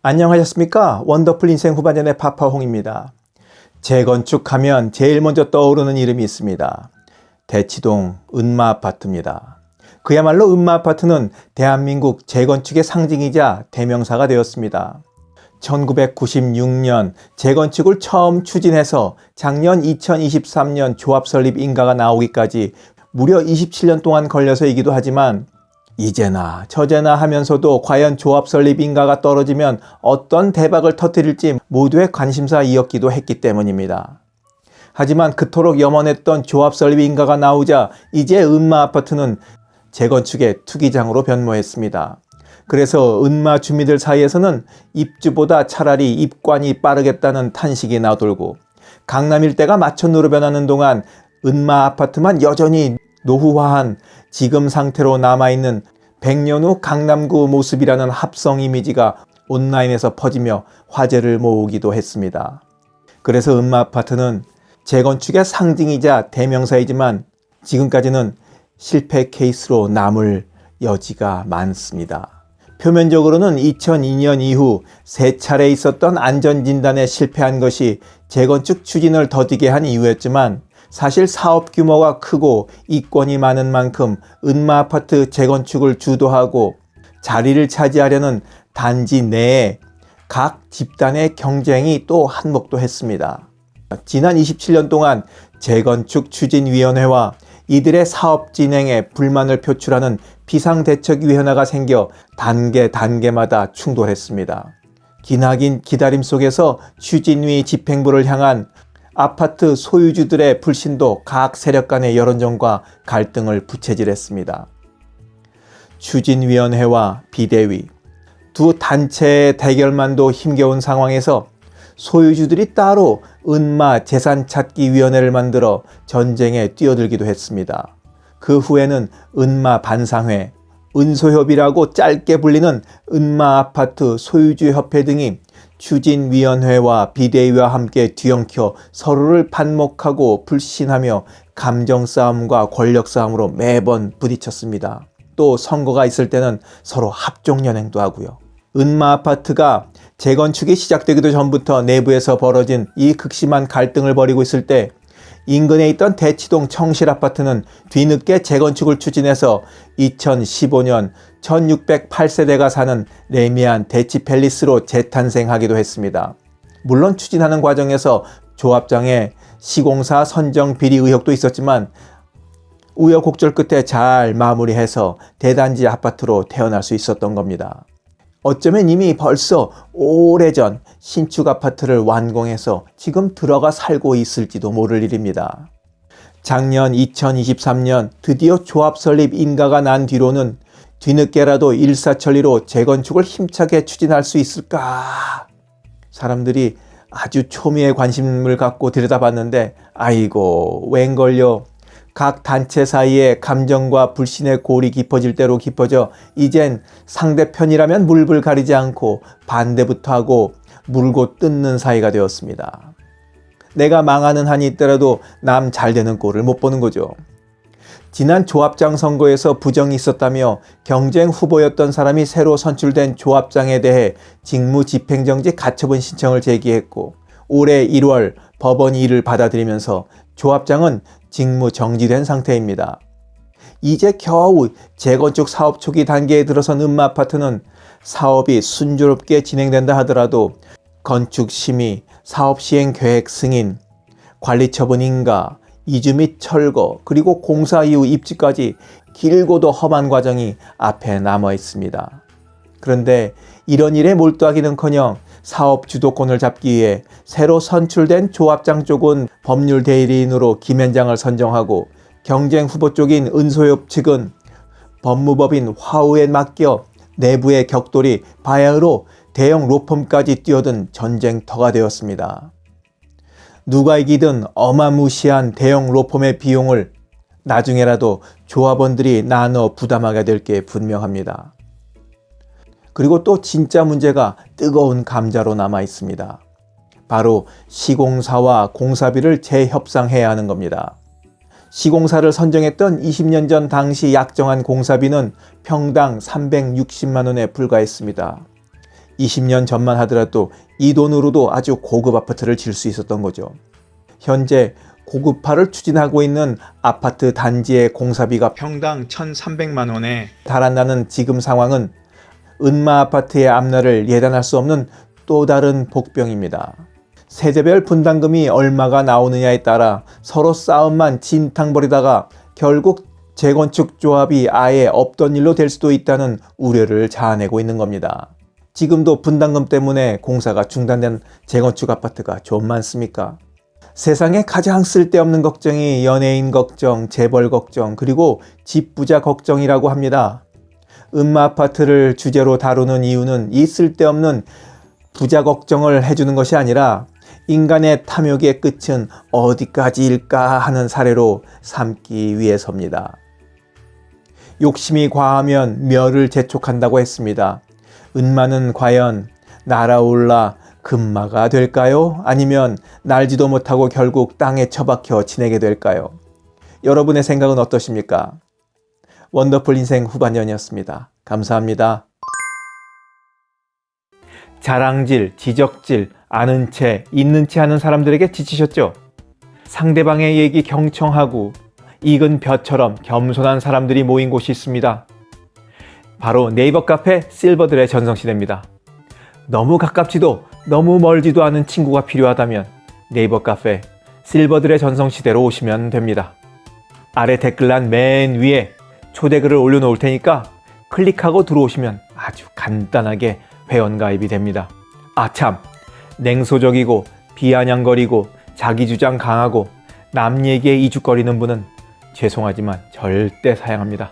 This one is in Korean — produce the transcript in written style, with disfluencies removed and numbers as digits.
안녕하셨습니까? 원더풀 인생 후반전의 파파홍입니다. 재건축하면 제일 먼저 떠오르는 이름이 있습니다. 대치동 은마아파트입니다. 그야말로 은마아파트는 대한민국 재건축의 상징이자 대명사가 되었습니다. 1996년 재건축을 처음 추진해서 작년 2023년 조합 설립 인가가 나오기까지 무려 27년 동안 걸려서이기도 하지만 이제나 저제나 하면서도 과연 조합 설립 인가가 떨어지면 어떤 대박을 터뜨릴지 모두의 관심사이었기도 했기 때문입니다. 하지만 그토록 염원했던 조합 설립 인가가 나오자 이제 은마아파트는 재건축의 투기장으로 변모했습니다. 그래서 은마 주민들 사이에서는 입주보다 차라리 입관이 빠르겠다는 탄식이 나돌고 강남 일대가 마천루로 변하는 동안 은마아파트만 여전히 노후화한 지금 상태로 남아있는 100년 후 강남구 모습이라는 합성 이미지가 온라인에서 퍼지며 화제를 모으기도 했습니다. 그래서 은마아파트는 재건축의 상징이자 대명사이지만 지금까지는 실패 케이스로 남을 여지가 많습니다. 표면적으로는 2002년 이후 3차례 있었던 안전진단에 실패한 것이 재건축 추진을 더디게 한 이유였지만 사실 사업 규모가 크고 이권이 많은 만큼 은마아파트 재건축을 주도하고 자리를 차지하려는 단지 내에 각 집단의 경쟁이 또 한몫도 했습니다. 지난 27년 동안 재건축 추진위원회와 이들의 사업 진행에 불만을 표출하는 비상대책위원회가 생겨 단계마다 충돌했습니다. 기나긴 기다림 속에서 추진위 집행부를 향한 아파트 소유주들의 불신도 각 세력 간의 여론전과 갈등을 부채질했습니다. 추진위원회와 비대위, 두 단체의 대결만도 힘겨운 상황에서 소유주들이 따로 은마 재산찾기위원회를 만들어 전쟁에 뛰어들기도 했습니다. 그 후에는 은마 반상회, 은소협이라고 짧게 불리는 은마아파트 소유주협회 등이 추진위원회와 비대위와 함께 뒤엉켜 서로를 반목하고 불신하며 감정싸움과 권력싸움으로 매번 부딪혔습니다. 또 선거가 있을 때는 서로 합종연행도 하고요. 은마아파트가 재건축이 시작되기도 전부터 내부에서 벌어진 이 극심한 갈등을 벌이고 있을 때 인근에 있던 대치동 청실아파트는 뒤늦게 재건축을 추진해서 2015년 1608세대가 사는 레미안 대치팰리스로 재탄생하기도 했습니다. 물론 추진하는 과정에서 조합장의 시공사 선정 비리 의혹도 있었지만 우여곡절 끝에 잘 마무리해서 대단지 아파트로 태어날 수 있었던 겁니다. 어쩌면 이미 벌써 오래전 신축 아파트를 완공해서 지금 들어가 살고 있을지도 모를 일입니다. 작년 2023년 드디어 조합 설립 인가가 난 뒤로는 뒤늦게라도 일사천리로 재건축을 힘차게 추진할 수 있을까? 사람들이 아주 초미의 관심을 갖고 들여다봤는데 아이고 웬걸요. 각 단체 사이에 감정과 불신의 골이 깊어질 대로 깊어져 이젠 상대편이라면 물불 가리지 않고 반대부터 하고 물고 뜯는 사이가 되었습니다. 내가 망하는 한이 있더라도 남 잘되는 꼴을 못 보는 거죠. 지난 조합장 선거에서 부정이 있었다며 경쟁 후보였던 사람이 새로 선출된 조합장에 대해 직무집행정지 가처분 신청을 제기했고 올해 1월 법원이 이를 받아들이면서 조합장은 직무 정지된 상태입니다. 이제 겨우 재건축 사업 초기 단계에 들어선 은마아파트는 사업이 순조롭게 진행된다 하더라도 건축 심의, 사업 시행 계획 승인, 관리 처분 인가, 이주 및 철거, 그리고 공사 이후 입지까지 길고도 험한 과정이 앞에 남아 있습니다. 그런데 이런 일에 몰두하기는커녕 사업 주도권을 잡기 위해 새로 선출된 조합장 쪽은 법률 대리인으로 김현장을 선정하고 경쟁 후보 쪽인 은소협 측은 법무법인 화우에 맡겨 내부의 격돌이 바야흐로 대형 로펌까지 뛰어든 전쟁터가 되었습니다. 누가 이기든 어마무시한 대형 로펌의 비용을 나중에라도 조합원들이 나눠 부담하게 될 게 분명합니다. 그리고 또 진짜 문제가 뜨거운 감자로 남아 있습니다. 바로 시공사와 공사비를 재협상해야 하는 겁니다. 시공사를 선정했던 20년 전 당시 약정한 공사비는 평당 360만 원에 불과했습니다. 20년 전만 하더라도 이 돈으로도 아주 고급 아파트를 질 수 있었던 거죠. 현재 고급화를 추진하고 있는 아파트 단지의 공사비가 평당 1,300만 원에 달한다는 지금 상황은 은마 아파트의 앞날을 예단할 수 없는 또 다른 복병입니다. 세대별 분담금이 얼마가 나오느냐에 따라 서로 싸움만 진탕 벌이다가 결국 재건축 조합이 아예 없던 일로 될 수도 있다는 우려를 자아내고 있는 겁니다. 지금도 분담금 때문에 공사가 중단된 재건축 아파트가 좀 많습니까? 세상에 가장 쓸데없는 걱정이 연예인 걱정, 재벌 걱정, 그리고 집 부자 걱정이라고 합니다. 은마 아파트를 주제로 다루는 이유는 이 쓸데없는 부자 걱정을 해주는 것이 아니라 인간의 탐욕의 끝은 어디까지일까 하는 사례로 삼기 위해서입니다. 욕심이 과하면 멸을 재촉한다고 했습니다. 은마는 과연 날아올라 금마가 될까요? 아니면 날지도 못하고 결국 땅에 처박혀 지내게 될까요? 여러분의 생각은 어떠십니까? 원더풀 인생 후반년이었습니다. 감사합니다. 자랑질, 지적질, 아는 채, 있는 채 하는 사람들에게 지치셨죠? 상대방의 얘기 경청하고 익은 벼처럼 겸손한 사람들이 모인 곳이 있습니다. 바로 네이버 카페 실버들의 전성시대입니다. 너무 가깝지도 너무 멀지도 않은 친구가 필요하다면 네이버 카페 실버들의 전성시대로 오시면 됩니다. 아래 댓글란 맨 위에 초대글을 올려놓을 테니까 클릭하고 들어오시면 아주 간단하게 회원가입이 됩니다. 아참, 냉소적이고 비아냥거리고 자기주장 강하고 남 얘기에 이죽거리는 분은 죄송하지만 절대 사양합니다.